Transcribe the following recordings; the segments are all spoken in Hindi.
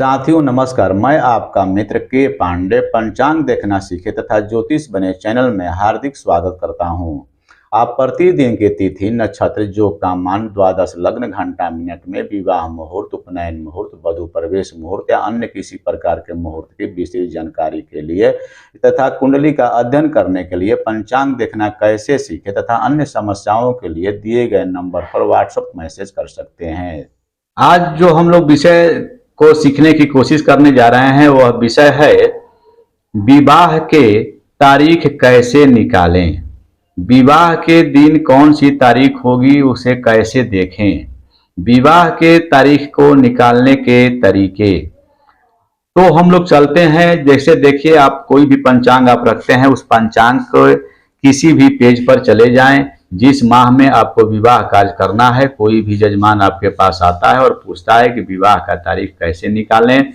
साथियों नमस्कार, मैं आपका मित्र के पांडे पंचांग देखना सीखे तथा ज्योतिष बने चैनल में हार्दिक स्वागत करता हूं। आप प्रतिदिन की तिथि नक्षत्र योग का मान द्वादश लग्न घंटा मिनट में विवाह मुहूर्त, उपनयन मुहूर्त, वधु प्रवेश मुहूर्त या अन्य किसी प्रकार के मुहूर्त की विशेष जानकारी के लिए तथा कुंडली का अध्ययन करने के लिए पंचांग देखना कैसे सीखे तथा अन्य समस्याओं के लिए दिए गए नंबर पर व्हाट्सएप मैसेज कर सकते हैं। आज जो हम लोग विषय को सीखने की कोशिश करने जा रहे हैं वह विषय है विवाह के तारीख कैसे निकालें। विवाह के दिन कौन सी तारीख होगी उसे कैसे देखें। विवाह के तारीख को निकालने के तरीके तो हम लोग चलते हैं। जैसे देखिए, आप कोई भी पंचांग आप रखते हैं, उस पंचांग को किसी भी पेज पर चले जाएं। जिस माह में आपको विवाह कार्य करना है, कोई भी जजमान आपके पास आता है और पूछता है कि विवाह का तारीख कैसे निकालें,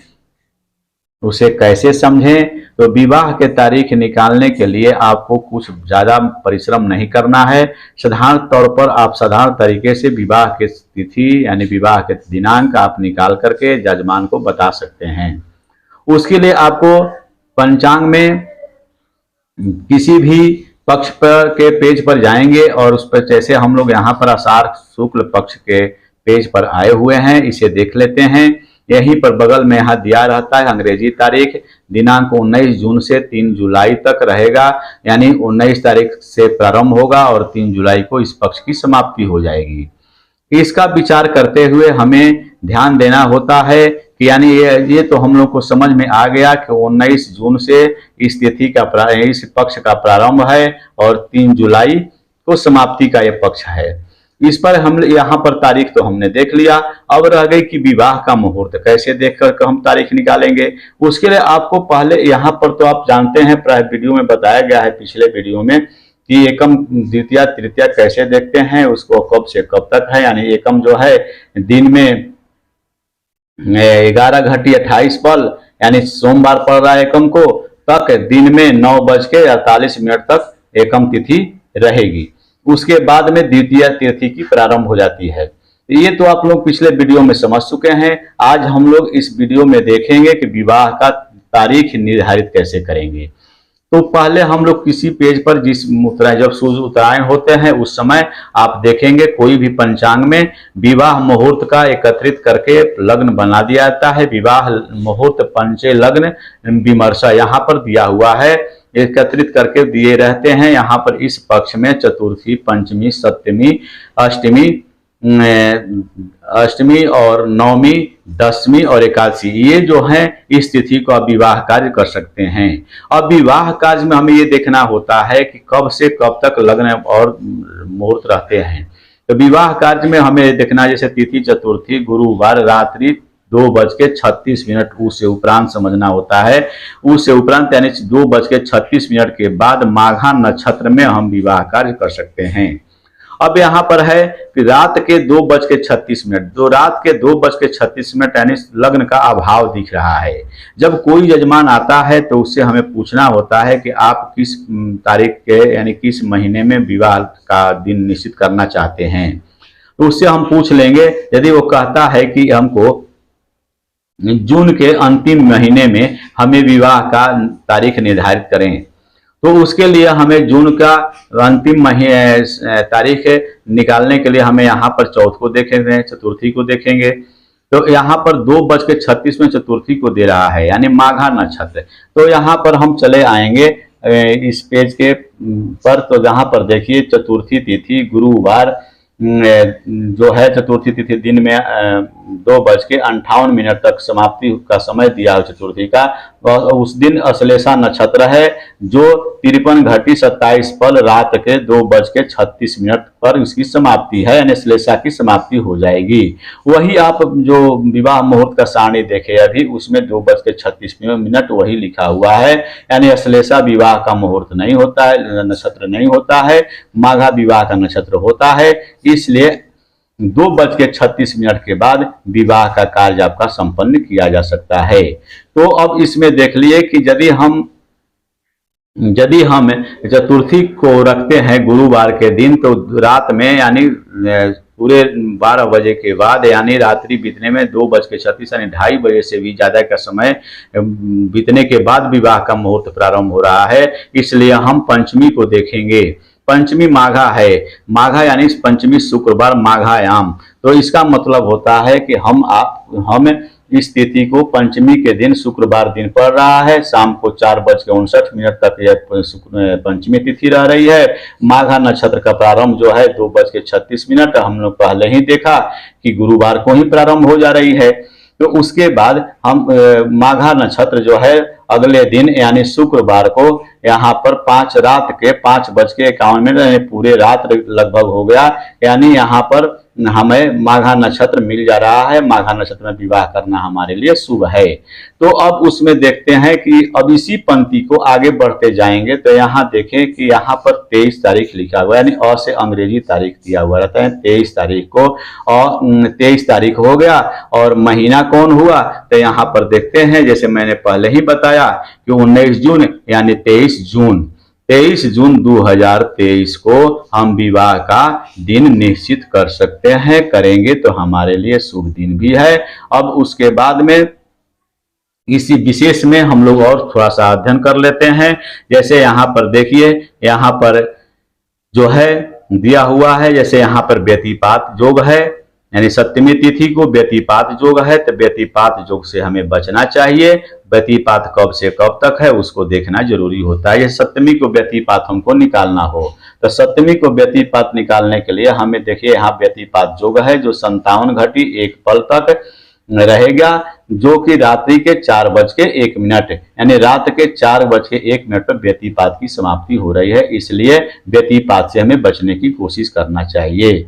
उसे कैसे समझें। तो विवाह के तारीख निकालने के लिए आपको कुछ ज़्यादा परिश्रम नहीं करना है। साधारण तौर पर आप साधारण तरीके से विवाह की तिथि यानी विवाह के दिनांक आप निकाल करके जजमान को बता सकते हैं। उसके लिए आपको पंचांग में किसी भी पक्ष पर के पेज पर जाएंगे और उस पर, जैसे हम लोग यहाँ पर आषाढ़ शुक्ल पक्ष के पेज पर आए हुए हैं, इसे देख लेते हैं। यहीं पर बगल में यहाँ दिया रहता है अंग्रेजी तारीख। दिनांक 19 जून से 3 जुलाई तक रहेगा, यानी 19 तारीख से प्रारंभ होगा और 3 जुलाई को इस पक्ष की समाप्ति हो जाएगी। इसका विचार करते हुए हमें ध्यान देना होता है कि यानी ये तो हम लोग को समझ में आ गया कि 19 जून से इस तिथि का इस पक्ष का प्रारंभ है और 3 जुलाई को समाप्ति का यह पक्ष है। इस पर हम यहाँ पर तारीख तो हमने देख लिया। अब रह गई कि विवाह का मुहूर्त कैसे देखकर हम तारीख निकालेंगे। उसके लिए आपको पहले यहाँ पर तो आप जानते हैं, प्राय वीडियो में बताया गया है पिछले वीडियो में कि एकम द्वितीया तृतीया कैसे देखते हैं, उसको कब से कब तक है। यानी एकम जो है दिन में 11:28 पल यानी सोमवार पड़ रहा है एकम को, तक दिन में 9:48 तक एकम तिथि रहेगी। उसके बाद में द्वितीय तिथि की प्रारंभ हो जाती है। ये तो आप लोग पिछले वीडियो में समझ चुके हैं। आज हम लोग इस वीडियो में देखेंगे कि विवाह का तारीख निर्धारित कैसे करेंगे। तो पहले हम लोग किसी पेज पर जब सूर्य उत्तरायण होते हैं उस समय आप देखेंगे कोई भी पंचांग में विवाह मुहूर्त का एकत्रित करके लग्न बना दिया जाता है। विवाह मुहूर्त पंचे लग्न विमर्शा यहाँ पर दिया हुआ है, एकत्रित करके दिए रहते हैं। यहाँ पर इस पक्ष में चतुर्थी, पंचमी, सप्तमी, अष्टमी और नवमी, दसवीं और एकादशी, ये जो है इस तिथि को आप विवाह कार्य कर सकते हैं। अब विवाह कार्य में हमें ये देखना होता है कि कब से कब तक लग्न और मुहूर्त रहते हैं। तो विवाह कार्य में हमें देखना, जैसे तिथि चतुर्थी गुरुवार रात्रि 2:36 उससे उपरांत समझना होता है। उससे उपरांत यानी 2:36 के बाद माघा नक्षत्र में हम विवाह कार्य कर सकते हैं। अब यहाँ पर है कि रात के 2:36, तो रात के 2:36 यानी लग्न का अभाव दिख रहा है। जब कोई यजमान आता है तो उससे हमें पूछना होता है कि आप किस तारीख के यानी किस महीने में विवाह का दिन निश्चित करना चाहते हैं। तो उससे हम पूछ लेंगे। यदि वो कहता है कि हमको जून के अंतिम महीने में हमें विवाह का तारीख निर्धारित करें, तो उसके लिए हमें जून का अंतिम तारीख निकालने के लिए हमें यहाँ पर चौथ को देखेंगे, चतुर्थी को देखेंगे। तो यहाँ पर 2:36 में चतुर्थी को दे रहा है यानी माघा नक्षत्र। तो यहाँ पर हम चले आएंगे इस पेज के पर। तो यहाँ पर देखिए चतुर्थी तिथि गुरुवार जो है, चतुर्थी तिथि दिन में 2:58 तक समाप्ति का समय दिया है चतुर्थी का। और उस दिन अश्लेषा नक्षत्र है जो 53:27 पल रात के 2:36 पर उसकी समाप्ति है, यानी अश्लेषा की समाप्ति हो जाएगी। वही आप जो विवाह मुहूर्त का सारणी देखे अभी, उसमें 2:36 वही लिखा हुआ है, यानी अश्लेषा विवाह का मुहूर्त नहीं होता है, नक्षत्र नहीं होता है, माघा विवाह का नक्षत्र होता है। इसलिए 2:36 के बाद विवाह का कार्य आपका संपन्न किया जा सकता है। तो अब इसमें देख लिए कि यदि हम चतुर्थी को रखते हैं गुरुवार के दिन, तो रात में यानी पूरे 12 बजे के बाद यानी रात्रि बीतने में 2:36 यानी 2:30 बजे से भी ज़्यादा का समय बीतने के बाद विवाह का मुहूर्त प्रारंभ हो रहा है। इसलिए हम पंचमी को देखेंगे। पंचमी माघा है, माघा यानी पंचमी शुक्रवार माघायाम। तो इसका मतलब होता है कि हम इस तिथि को पंचमी के दिन शुक्रवार दिन पड़ रहा है। शाम को 4:59 तक यह पंचमी तिथि रह रही है। माघा नक्षत्र का प्रारंभ जो है 2:36 हम लोग पहले ही देखा कि गुरुवार को ही प्रारंभ हो जा रही है। तो उसके बाद हम माघा नक्षत्र जो है अगले दिन यानी शुक्रवार को यहाँ पर रात के 5:51 पूरे रात लगभग हो गया, यानी यहाँ पर हमें माघा नक्षत्र मिल जा रहा है। माघा नक्षत्र में विवाह करना हमारे लिए शुभ है। तो अब उसमें देखते हैं कि अब इसी पंक्ति को आगे बढ़ते जाएंगे तो यहाँ देखें कि यहाँ पर 23 तारीख लिखा हुआ है, यानी अ से अंग्रेजी तारीख दिया हुआ रहता है 23 तारीख को, और 23 तारीख हो गया। और महीना कौन हुआ तो यहाँ पर देखते हैं, जैसे मैंने पहले ही बताया कि 19 जून यानी 23 जून 2023 को हम विवाह का दिन निश्चित कर सकते हैं। करेंगे तो हमारे लिए शुभ दिन भी है। अब उसके बाद में इसी विशेष में हम लोग और थोड़ा सा अध्ययन कर लेते हैं। जैसे यहाँ पर देखिए, यहाँ पर जो है दिया हुआ है, जैसे यहाँ पर व्यतिपात योग है, यानी सप्तमी तिथि को व्यतिपात योग है, तो व्यतिपात योग से हमें बचना चाहिए। व्यतिपात कब से कब तक है उसको देखना जरूरी होता है। ये सप्तमी को व्यतिपात हमको निकालना हो तो सप्तमी को व्यतिपात निकालने के लिए हमें देखिए यहाँ व्यतिपात योग है जो 57 घटी 1 पल तक रहेगा, जो कि रात्रि के 4:01 यानी रात के 4:01 पर व्यतिपात की समाप्ति हो रही है। इसलिए व्यतिपात से हमें बचने की कोशिश करना चाहिए।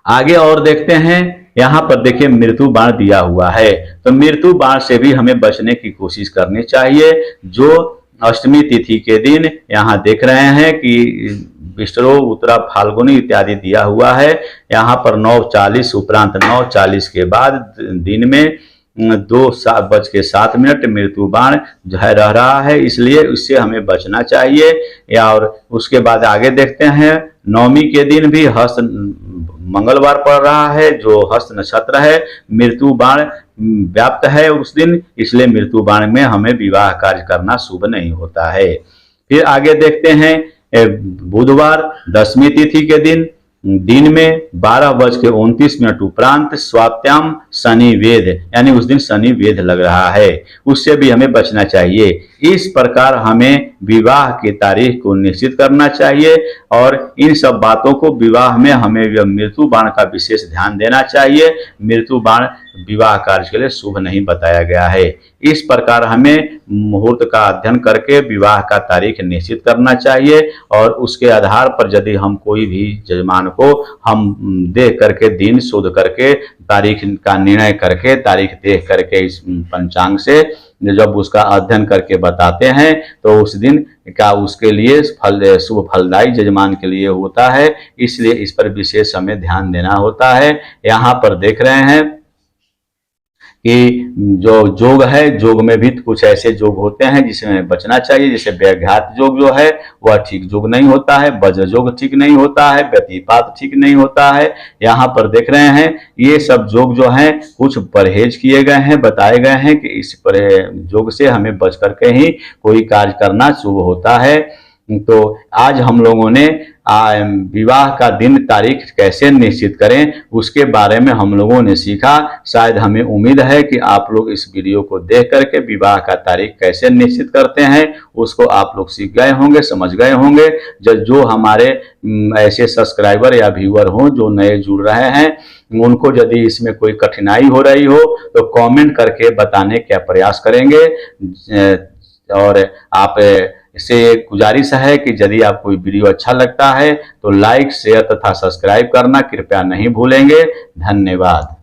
आगे और देखते हैं, यहाँ पर देखिए मृत्यु बाण दिया हुआ है, तो मृत्यु बाण से भी हमें बचने की कोशिश करनी चाहिए। जो अष्टमी तिथि के दिन यहाँ देख रहे हैं कि विष्टरो उत्तरा फाल्गुनी इत्यादि दिया हुआ है। यहाँ पर 9:40 उपरांत 9:40 के बाद दिन में 2:07 मृत्यु बाण जो है रह रहा है, इसलिए इससे हमें बचना चाहिए। या और उसके बाद आगे देखते हैं, नवमी के दिन भी हस्त मंगलवार पड़ रहा है जो हस्त नक्षत्र है। मृत्यु बाण व्याप्त है उस दिन, इसलिए मृत्यु बाण में हमें विवाह कार्य करना शुभ नहीं होता है। फिर आगे देखते हैं, बुधवार 10वीं तिथि के दिन में 12:29 उपरांत स्वात्याम शनि वेद, यानी उस दिन शनि वेद लग रहा है, उससे भी हमें बचना चाहिए। इस प्रकार हमें विवाह की तारीख को निश्चित करना चाहिए और इन सब बातों को विवाह में हमें मृत्यु बाण का विशेष ध्यान देना चाहिए। मृत्यु बाण विवाह कार्य के लिए शुभ नहीं बताया गया है। इस प्रकार हमें मुहूर्त का अध्ययन करके विवाह का तारीख निश्चित करना चाहिए और उसके आधार पर यदि हम कोई भी जजमान को हम देख करके दिन शोध करके तारीख का निर्णय करके तारीख देख करके इस पंचांग से जब उसका अध्ययन करके बताते हैं तो उस दिन का उसके लिए शुभ फलदायी जजमान के लिए होता है। इसलिए इस पर विशेष हमें ध्यान देना होता है। यहाँ पर देख रहे हैं कि जो योग है, योग में भी कुछ ऐसे योग होते हैं जिसमें बचना चाहिए। जैसे व्याघात योग जो है वह ठीक योग नहीं होता है, वज्र योग ठीक नहीं होता है, व्यतिपात ठीक नहीं होता है। यहाँ पर देख रहे हैं ये सब योग जो हैं कुछ परहेज किए गए हैं, बताए गए हैं कि इस योग से हमें बच करके ही कोई कार्य करना शुभ होता है। तो आज हम लोगों ने विवाह का दिन तारीख कैसे निश्चित करें उसके बारे में हम लोगों ने सीखा। शायद हमें उम्मीद है कि आप लोग इस वीडियो को देख करके विवाह का तारीख कैसे निश्चित करते हैं उसको आप लोग सीख गए होंगे, समझ गए होंगे। जो हमारे ऐसे सब्सक्राइबर या व्यूअर हों जो नए जुड़ रहे हैं, उनको यदि इसमें कोई कठिनाई हो रही हो तो कमेंट करके बताने का प्रयास करेंगे। और आप इससे गुजारिश है कि यदि आपको वीडियो अच्छा लगता है तो लाइक, शेयर तथा सब्सक्राइब करना कृपया नहीं भूलेंगे। धन्यवाद।